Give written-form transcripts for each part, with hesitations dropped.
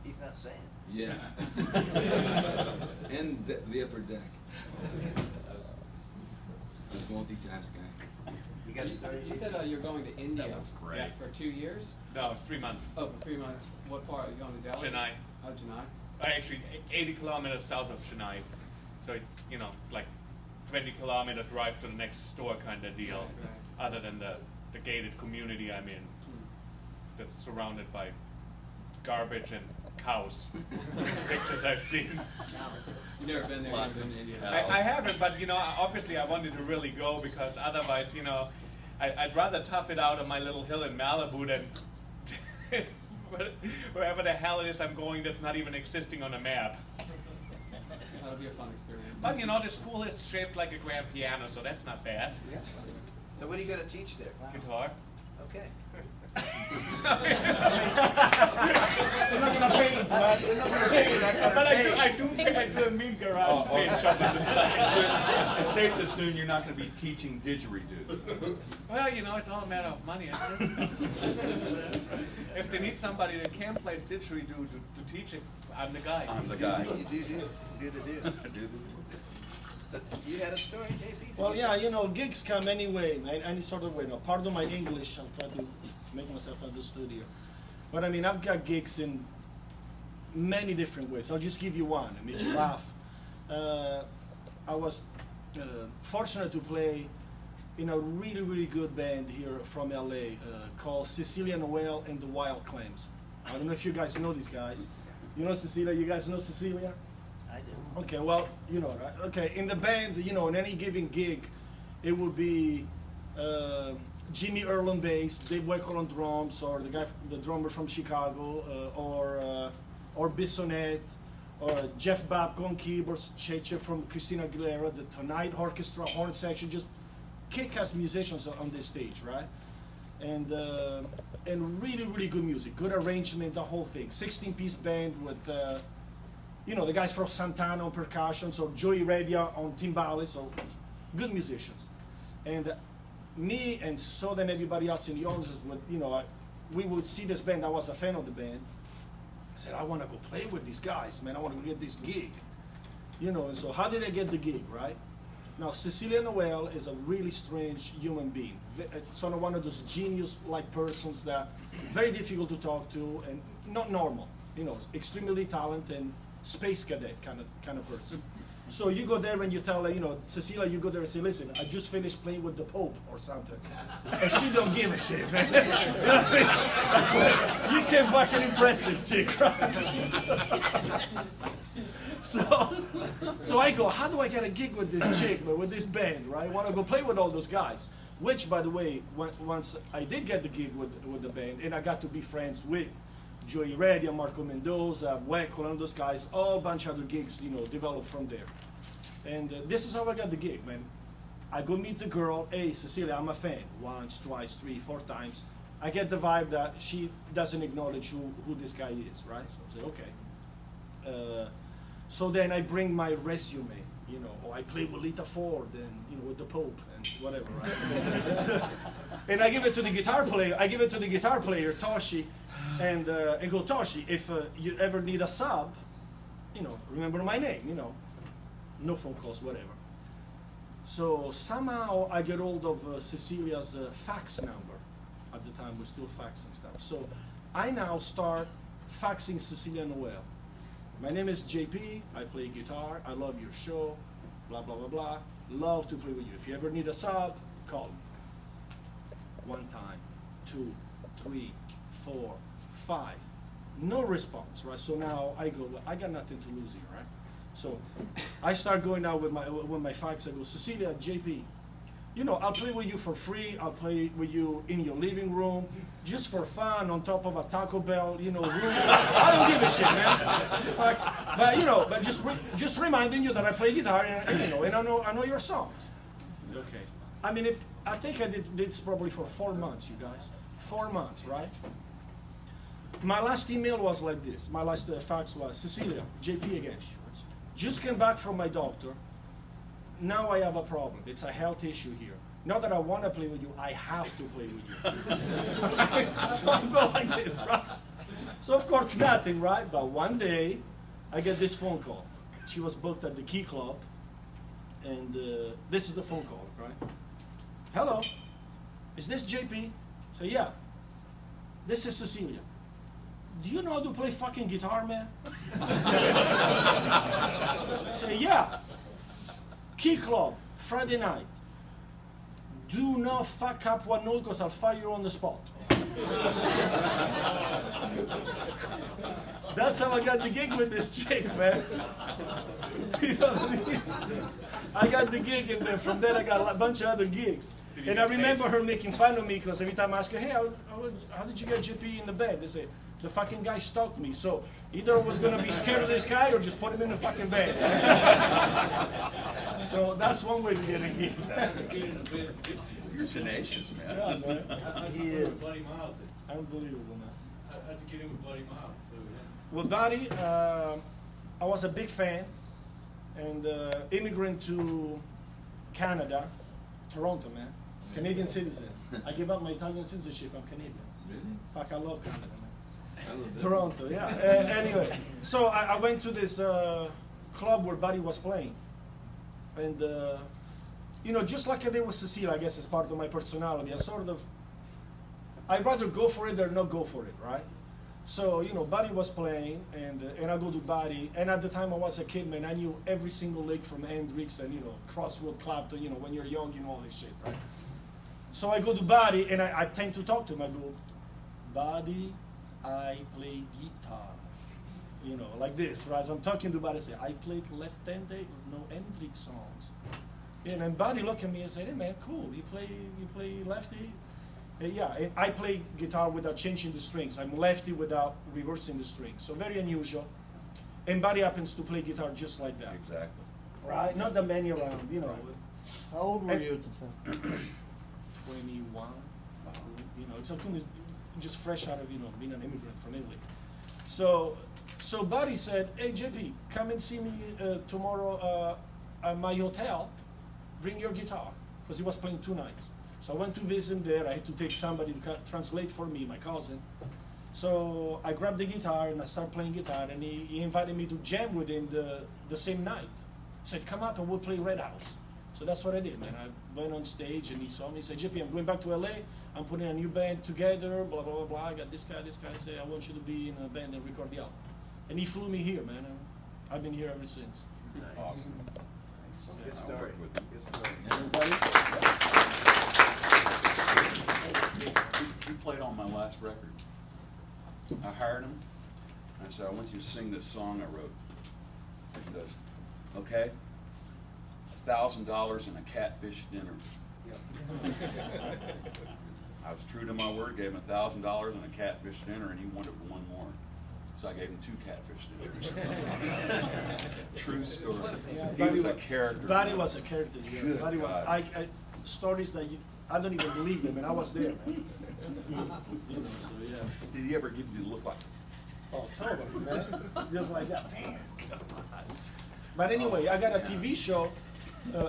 He's not saying. Yeah. And the upper deck. I was multitasking. You got a story? You said you're going to India. That was great. Yeah, for 2 years? No, 3 months. Oh, for 3 months. What part? Are you going to Delhi? Chennai. Oh, Chennai. Actually, 80 kilometers south of Chennai. So it's, it's like 20-kilometer drive to the next store kind of deal. Right. Other than the gated community I'm in, that's surrounded by garbage and cows. Pictures I've seen. You've never been there? Lots You've of been to India? cows. I haven't, but obviously I wanted to really go because otherwise, I'd rather tough it out on my little hill in Malibu than wherever the hell it is I'm going that's not even existing on a map. That'll be a fun experience. But the school is shaped like a grand piano, so that's not bad. Yeah. So what are you going to teach there? Guitar. Okay. We're not gonna pay you for that. We're not gonna pay you that kind of But pay. I do a mean garage bench on the side. It's safe to assume you're not going to be teaching didgeridoo. Well, it's all a matter of money, isn't it? If they need somebody that can play didgeridoo to teach it, I'm the guy. I'm the guy. You do the do. So you had a story, JP? Did Well, you yeah, say? gigs come anyway, any sort of way. Now, pardon my English, I'm trying to make myself understood here. But I mean, I've got gigs in many different ways. I'll just give you one and make you laugh. I was fortunate to play in a really, really good band here from LA called Cecilia Noel and the Wild Clams. I don't know if you guys know these guys. You know Cecilia? You guys know Cecilia? I do. Okay, well, right? Okay, in the band, in any given gig, it would be Jimmy Earl on bass, Dave Weckl on drums, or the drummer from Chicago, or Bissonette, or Jeff Babco on keyboards, Cheche from Christina Aguilera, the Tonight Orchestra, horn section, just kick-ass musicians on this stage, right? And really, really good music, good arrangement, the whole thing. 16-piece band with the guys from Santana on percussion, so Joey Redia on timbales, so good musicians. And me and so then everybody else in the audience would, we would see this band. I was a fan of the band. I said, I want to go play with these guys, man. I want to get this gig. And so how did I get the gig, right? Now, Cecilia Noel is a really strange human being. Sort of one of those genius-like persons that very difficult to talk to and not normal. Extremely talented and space cadet kind of person. So you go there and you tell her, Cecilia, you go there and say, listen, I just finished playing with the Pope or something. And she don't give a shit, man. You can fucking impress this chick, right? So I go, how do I get a gig with this chick, with this band, right? I want to go play with all those guys. Which, by the way, once I did get the gig with the band, and I got to be friends with Joey Redia, Marco Mendoza, Weckl, and those guys, all bunch of other gigs, developed from there. And this is how I got the gig, man. I go meet the girl, hey, Cecilia, I'm a fan. Once, twice, 3, 4 times. I get the vibe that she doesn't acknowledge who this guy is, right? So I say, okay. So then I bring my resume, I play with Lita Ford and, with the Pope and whatever, right? And I give it to the guitar player, Toshi, and go, Toshi, if you ever need a sub, remember my name, no phone calls, whatever. So somehow I get hold of Cecilia's fax number. At the time, we're still faxing stuff. So I now start faxing Cecilia Noel. My name is JP, I play guitar, I love your show, blah, blah, blah, blah. Love to play with you. If you ever need a sub, call me. 1 time, 2, 3, 4, 5. No response, right? So now I go, well, I got nothing to lose here, right? So I start going out with my fax. I go, Cecilia, JP, I'll play with you for free. I'll play with you in your living room, just for fun, on top of a Taco Bell, room. I don't give a shit, man. But just reminding you that I play guitar and I know your songs. Okay. I mean, I think I did this probably for 4 months, you guys. 4 months, right? My last email was like this. My last fax was, Cecilia, JP again. Just came back from my doctor. Now I have a problem. It's a health issue here. Not that I want to play with you, I have to play with you. So I'm going like this, right? So of course nothing, right? But one day, I get this phone call. She was booked at the Key Club, and this is the phone call, right? Hello, is this JP? Say, yeah. This is Cecilia. Do you know how to play fucking guitar, man? Say, yeah. Key Club, Friday night. Do not fuck up one note because I'll fire you on the spot. That's how I got the gig with this chick, man. You know what I mean? I got the gig, and then from there I got a bunch of other gigs. And I remember her making fun of me because every time I ask her, hey, how did you get JP in the band? They say, the fucking guy stalked me. So either I was going to be scared of this guy or just put him in the fucking band. So that's one way to get a gig. You're tenacious, man. Yeah, man. How'd He you get is. in with Buddy Miles? Unbelievable, man. How'd you get in with Buddy Miles? Well, Buddy, I was a big fan, and immigrant to Canada, Toronto, man. Canadian citizen. I gave up my Italian citizenship. I'm Canadian. Really? Fuck, I love Canada, man. I love that. Toronto, yeah. Anyway, so I went to this club where Buddy was playing, and you know, just like I did with Cecilia, I guess it's part of my personality. I'd rather go for it than not go for it, right? So, you know, Buddy was playing, and I go to Buddy, and at the time I was a kid, man, I knew every single lick from Hendrix and, you know, Crossroad, Clapton, you know, when you're young, you know all this shit, right? So I go to Buddy, and I tend to talk to him. I go, Buddy, I play guitar. You know, like this, right? So I'm talking to Buddy, I say, I played left-handed, no Hendrix songs. And then Buddy looked at me and said, hey man, cool, you play lefty? Yeah, and I play guitar without changing the strings. I'm lefty without reversing the strings. So very unusual. And Buddy happens to play guitar just like that. Exactly. Right? Not that many around, you know. How old were And- you at the time? 21. You know, so just fresh out of, you know, being an immigrant from Italy. So Buddy said, hey JP, come and see me tomorrow at my hotel. Bring your guitar, because he was playing 2 nights. So I went to visit him there. I had to take somebody to translate for me, my cousin. So I grabbed the guitar and I started playing guitar, and he invited me to jam with him the same night. He said, come up and we'll play Red House. So that's what I did, man. I went on stage and he saw me. He said, JP, I'm going back to LA. I'm putting a new band together, blah, blah, blah, blah. I got this guy. I say, I want you to be in a band and record the album. And he flew me here, man. And I've been here ever since. Awesome. Good I'll story. work with you. Good story. Everybody? He played on my last record. I hired him. I said, I want you to sing this song I wrote. And he goes, okay, $1,000 and a catfish dinner. I was true to my word, gave him $1,000 and a catfish dinner, and he wanted one more. So I gave him 2 catfish dinners. True story. Yeah, He Buddy was a character. Buddy was a character. Yes. Good Buddy was. God. I stories that I don't even believe them, and I was there, man. You know, so yeah. Did he ever give you the look like, Oh, totally, man. Just like that. Damn. But anyway, I got a TV show.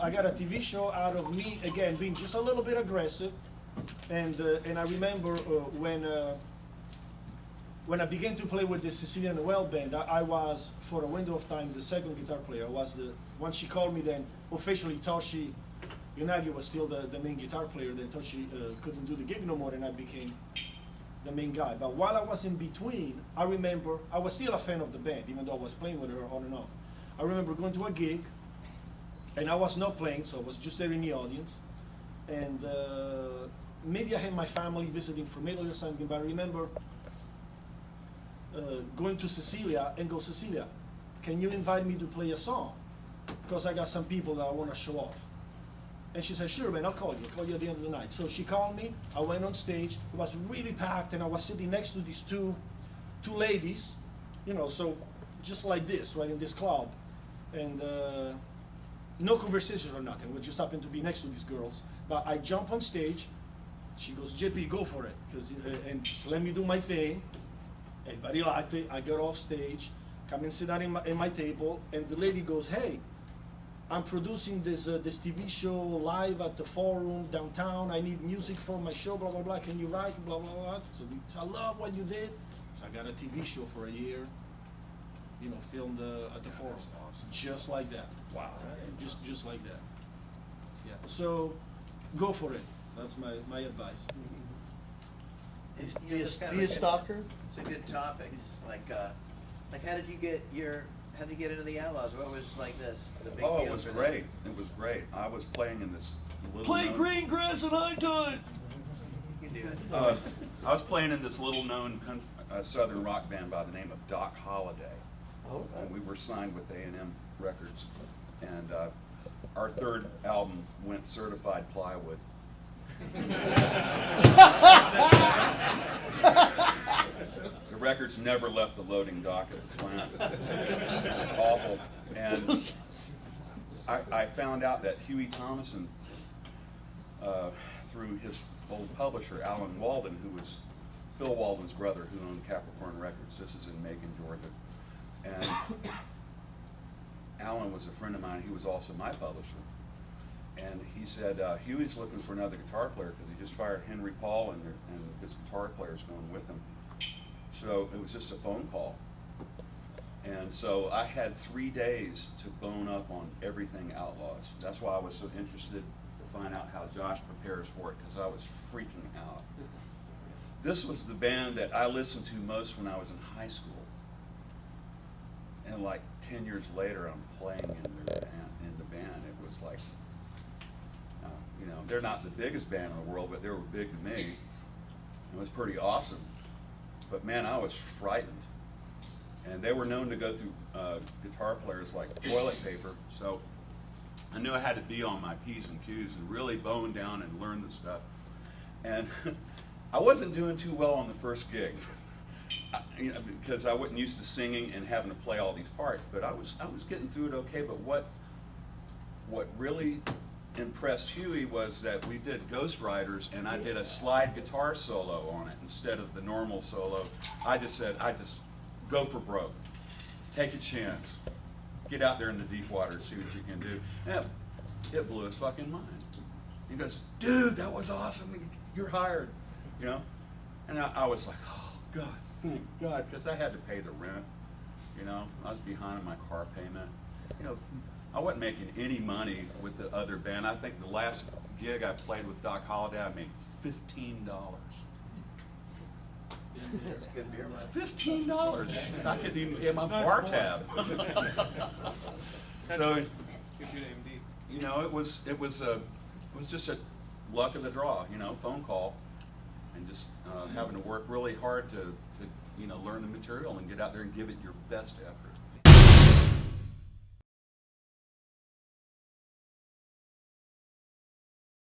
I got a TV show out of me again being just a little bit aggressive, and I remember when I began to play with the Sicilian Noel band, I was, for a window of time, the second guitar player. I was once she called me, then officially Toshi Yonagi was still the main guitar player. Then Toshi couldn't do the gig no more, and I became the main guy. But while I was in between, I remember I was still a fan of the band, even though I was playing with her on and off. I remember going to a gig, and I was not playing, so I was just there in the audience. And maybe I had my family visiting from Italy or something, but I remember going to Cecilia and go, Cecilia, can you invite me to play a song? Because I got some people that I want to show off. And she said, sure, man, I'll call you at the end of the night. So she called me, I went on stage, it was really packed, and I was sitting next to these two ladies, you know, so just like this, right, in this club. And no conversation or nothing, we just happened to be next to these girls. But I jump on stage, she goes, JP, go for it, and just let me do my thing. Everybody liked it. I got off stage, come and sit down in my table, and the lady goes, hey, I'm producing this TV show live at the Forum downtown. I need music for my show, blah, blah, blah. Can you write, blah, blah, blah. So I love what you did. So I got a TV show for a year, you know, filmed at the Forum. That's awesome. Just like that. Wow. Just like that. Yeah. So go for it. That's my advice. It's, Be a, it's kind of be a good- stalker. It's a good topic. Like how did you get into the Outlaws? What was like the big Oh, deal it was for them? great. It was great. I was playing in this little Play known- green grass at high tide. You can do it. I was playing in this little known southern rock band by the name of Doc Holliday. Oh, And we were signed with A&M Records. And our third album went certified plywood. The records never left the loading dock at the plant. It was awful. And I found out that Huey Thomason, through his old publisher, Alan Walden, who was Phil Walden's brother, who owned Capricorn Records. This is in Macon, Georgia. And Alan was a friend of mine. He was also my publisher. And he said, Huey's looking for another guitar player because he just fired Henry Paul and his guitar player's going with him. So it was just a phone call. And so I had 3 days to bone up on everything Outlaws. That's why I was so interested to find out how Josh prepares for it, because I was freaking out. This was the band that I listened to most when I was in high school. And like 10 years later, I'm playing in the band. It was like, you know, they're not the biggest band in the world, but they were big to me. It was pretty awesome. But man, I was frightened. And they were known to go through guitar players like toilet paper. So I knew I had to be on my P's and Q's and really bone down and learn the stuff. And I wasn't doing too well on the first gig, you know, because I wasn't used to singing and having to play all these parts. But I was getting through it okay. But what really impressed Huey was that we did Ghost Riders, and I did a slide guitar solo on it instead of the normal solo. I just said, go for broke, take a chance, get out there in the deep water, see what you can do. And it blew his fucking mind. He goes, dude, that was awesome. You're hired, you know. And I was like, oh God, thank God, because I had to pay the rent. You know, I was behind on my car payment. You know, I wasn't making any money with the other band. I think the last gig I played with Doc Holliday, I made $15. That's a good beer money. $15. I couldn't even pay my bar tab. So, Gives you an AMD. you know, it was just a luck of the draw. You know, phone call, and just having to work really hard to you know, learn the material and get out there and give it your best effort.